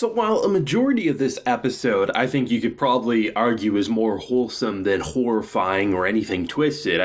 So while a majority of this episode I think you could probably argue is more wholesome than horrifying or anything twisted,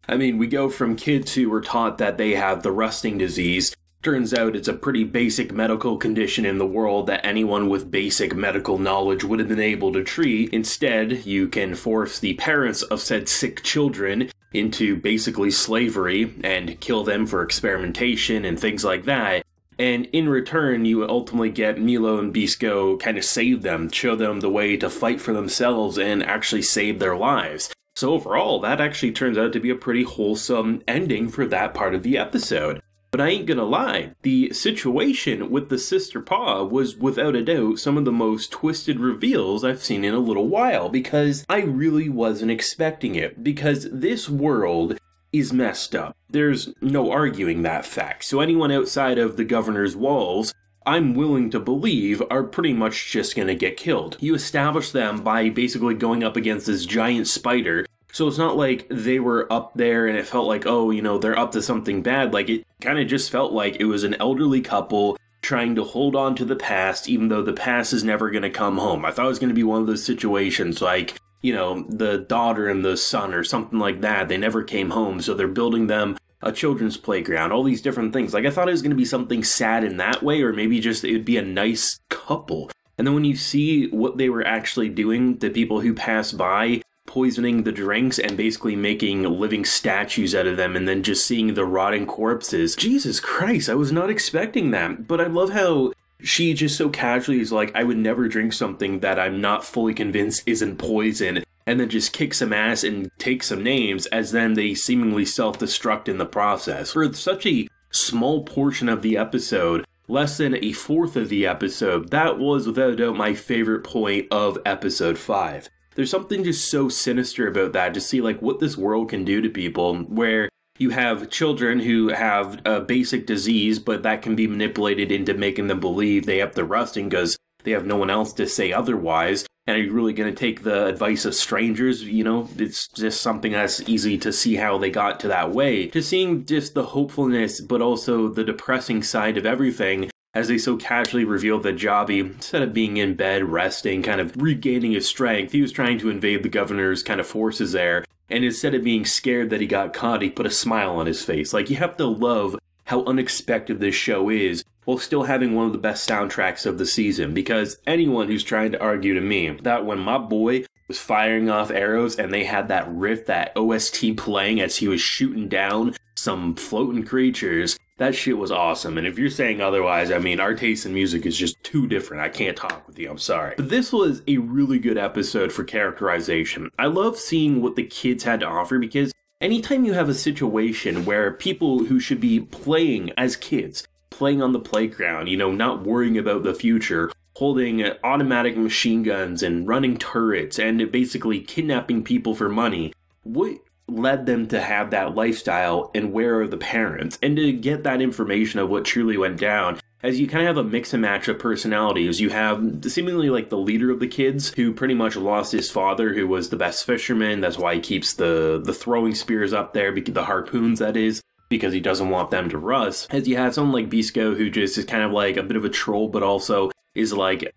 we go from kids who were taught that they have the rusting disease. Turns out it's a pretty basic medical condition in the world that anyone with basic medical knowledge would have been able to treat. Instead, you can force the parents of said sick children into basically slavery and kill them for experimentation and things like that. And in return, you ultimately get Milo and Bisco kind of save them, show them the way to fight for themselves and actually save their lives. So overall, that actually turns out to be a pretty wholesome ending for that part of the episode. But I ain't gonna lie, the situation with the sister paw was without a doubt some of the most twisted reveals I've seen in a little while, because I really wasn't expecting it, because this world is messed up. There's no arguing that fact. So anyone outside of the governor's walls, I'm willing to believe, are pretty much just gonna get killed. You establish them by basically going up against this giant spider. So it's not like they were up there and it felt like, oh, they're up to something bad. Like, it kind of just felt like it was an elderly couple trying to hold on to the past, even though the past is never going to come home. I thought it was going to be one of those situations like, the daughter and the son or something like that. They never came home, so they're building them a children's playground, all these different things. Like, I thought it was going to be something sad in that way, or maybe just it would be a nice couple. And then when you see what they were actually doing to people who pass by, poisoning the drinks and basically making living statues out of them, and then just seeing the rotting corpses. Jesus Christ, I was not expecting that. But I love how she just so casually is like, I would never drink something that I'm not fully convinced isn't poison, and then just kick some ass and take some names, as then they seemingly self-destruct in the process. For such a small portion of the episode, less than a fourth of the episode, that was without a doubt my favorite point of episode 5. There's something just so sinister about that, to see like what this world can do to people, where you have children who have a basic disease, but that can be manipulated into making them believe they have the rusting because they have no one else to say otherwise. And are you really going to take the advice of strangers? It's just something that's easy to see how they got to that way. Just seeing just the hopefulness, but also the depressing side of everything, as they so casually revealed that Jabi, instead of being in bed, resting, kind of regaining his strength, he was trying to invade the governor's kind of forces there, and instead of being scared that he got caught, he put a smile on his face. Like, you have to love how unexpected this show is, while still having one of the best soundtracks of the season, because anyone who's trying to argue to me that when my boy was firing off arrows and they had that riff, that OST playing as he was shooting down some floating creatures, that shit was awesome. And if you're saying otherwise, our taste in music is just too different. I can't talk with you, I'm sorry. But this was a really good episode for characterization. I love seeing what the kids had to offer, because anytime you have a situation where people who should be playing as kids, playing on the playground, not worrying about the future, holding automatic machine guns and running turrets and basically kidnapping people for money, what led them to have that lifestyle, and where are the parents? And to get that information of what truly went down, as you kind of have a mix and match of personalities. You have seemingly like the leader of the kids, who pretty much lost his father, who was the best fisherman. That's why he keeps the throwing spears up there, because the harpoons, that is, because he doesn't want them to rust. As you have someone like Bisco, who just is kind of like a bit of a troll, but also is like,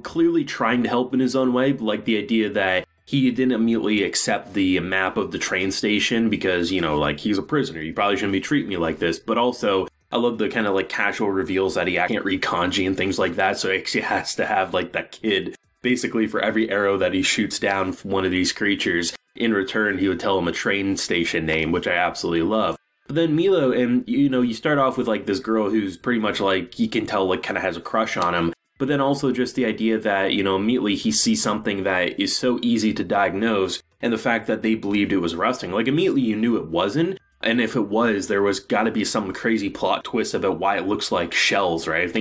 clearly trying to help in his own way. Like the idea that he didn't immediately accept the map of the train station because, he's a prisoner. You probably shouldn't be treating me like this. But also, I love the kind of like casual reveals that he can't read kanji and things like that. So he actually has to have like that kid, basically for every arrow that he shoots down from one of these creatures, in return, he would tell him a train station name, which I absolutely love. But then Milo, and you start off with like this girl who's pretty much like, you can tell like kind of has a crush on him. But then also just the idea that, immediately he sees something that is so easy to diagnose, and the fact that they believed it was rusting. Like, immediately you knew it wasn't, and if it was, there was gotta be some crazy plot twist about why it looks like shells, right?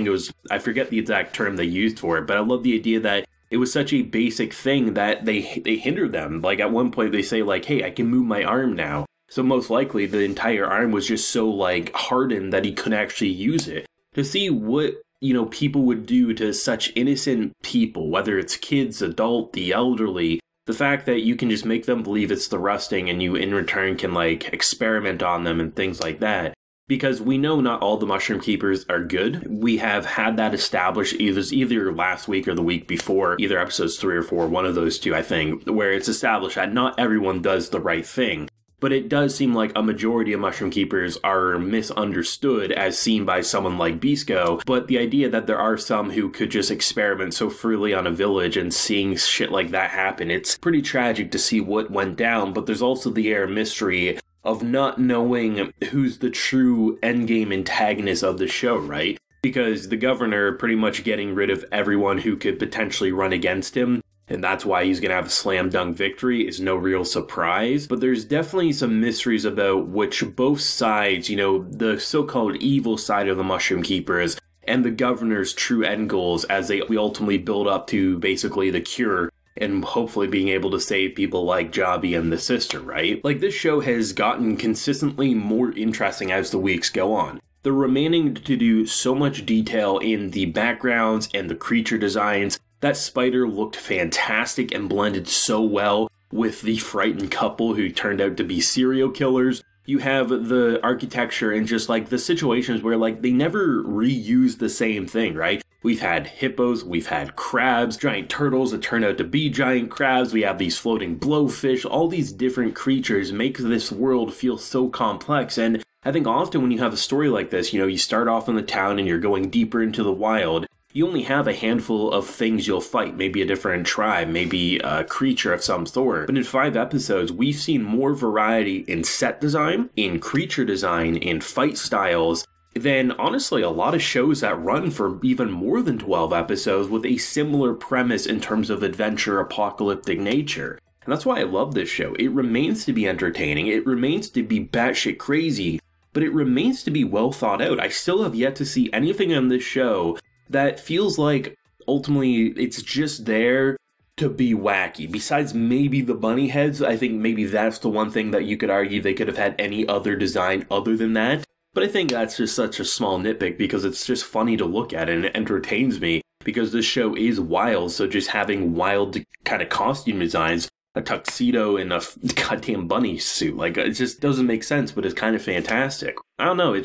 I forget the exact term they used for it, but I love the idea that it was such a basic thing that they hindered them. Like, at one point they say, like, hey, I can move my arm now. So most likely the entire arm was just so, like, hardened that he couldn't actually use it. To see what people would do to such innocent people, whether it's kids, adult, the elderly, the fact that you can just make them believe it's the rusting and you in return can like experiment on them and things like that. Because we know not all the Mushroom Keepers are good. We have had that established either last week or the week before, either episodes 3 or 4, one of those two, I think, where it's established that not everyone does the right thing. But it does seem like a majority of Mushroom Keepers are misunderstood as seen by someone like Bisco, but the idea that there are some who could just experiment so freely on a village and seeing shit like that happen, it's pretty tragic to see what went down, but there's also the air of mystery of not knowing who's the true endgame antagonist of the show, right? Because the governor pretty much getting rid of everyone who could potentially run against him, and that's why he's gonna have a slam dunk victory, is no real surprise. But there's definitely some mysteries about which both sides, you know, the so-called evil side of the Mushroom Keepers and the governor's true end goals as we ultimately build up to basically the cure and hopefully being able to save people like Jabi and the sister, right? Like, this show has gotten consistently more interesting as the weeks go on. They're remaining to do so much detail in the backgrounds and the creature designs. That spider looked fantastic and blended so well with the frightened couple who turned out to be serial killers. You have the architecture and just like the situations where like they never reuse the same thing, right? We've had hippos, we've had crabs, giant turtles that turn out to be giant crabs, we have these floating blowfish, all these different creatures make this world feel so complex. And I think often when you have a story like this, you know, you start off in the town and you're going deeper into the wild, you only have a handful of things you'll fight, maybe a different tribe, maybe a creature of some sort. But in 5 episodes, we've seen more variety in set design, in creature design, in fight styles, than honestly a lot of shows that run for even more than 12 episodes with a similar premise in terms of adventure apocalyptic nature. And that's why I love this show. It remains to be entertaining, it remains to be batshit crazy, but it remains to be well thought out. I still have yet to see anything on this show that feels like ultimately it's just there to be wacky. Besides maybe the bunny heads, I think maybe that's the one thing that you could argue they could have had any other design other than that. But I think that's just such a small nitpick because it's just funny to look at and it entertains me because this show is wild, so just having wild kind of costume designs, a tuxedo and a goddamn bunny suit, like it just doesn't make sense, but it's kind of fantastic. I don't know,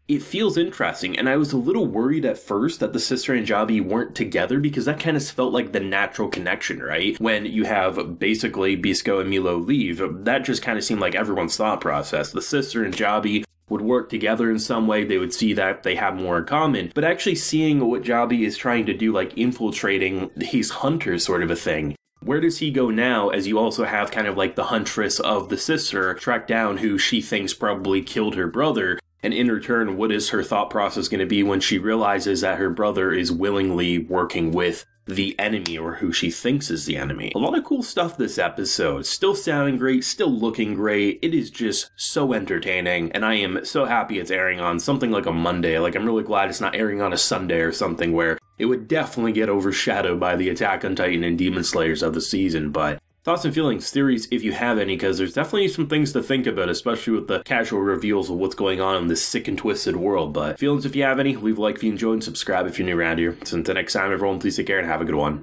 it feels interesting, and I was a little worried at first that the sister and Jabi weren't together because that kind of felt like the natural connection, right? When you have basically Bisco and Milo leave, that just kind of seemed like everyone's thought process. The sister and Jabi would work together in some way, they would see that they have more in common, but actually seeing what Jabi is trying to do, like infiltrating these hunters sort of a thing. Where does he go now, as you also have kind of like the huntress of the sister track down who she thinks probably killed her brother, and in return, what is her thought process going to be when she realizes that her brother is willingly working with the enemy, or who she thinks is the enemy? A lot of cool stuff this episode. Still sounding great, still looking great. It is just so entertaining, and I am so happy it's airing on something like a Monday. Like, I'm really glad it's not airing on a Sunday or something where it would definitely get overshadowed by the Attack on Titan and Demon Slayers of the season. But thoughts and feelings, theories, if you have any, because there's definitely some things to think about, especially with the casual reveals of what's going on in this sick and twisted world. But feelings, if you have any, leave a like if you enjoyed, and subscribe if you're new around here. So until next time, everyone, please take care and have a good one.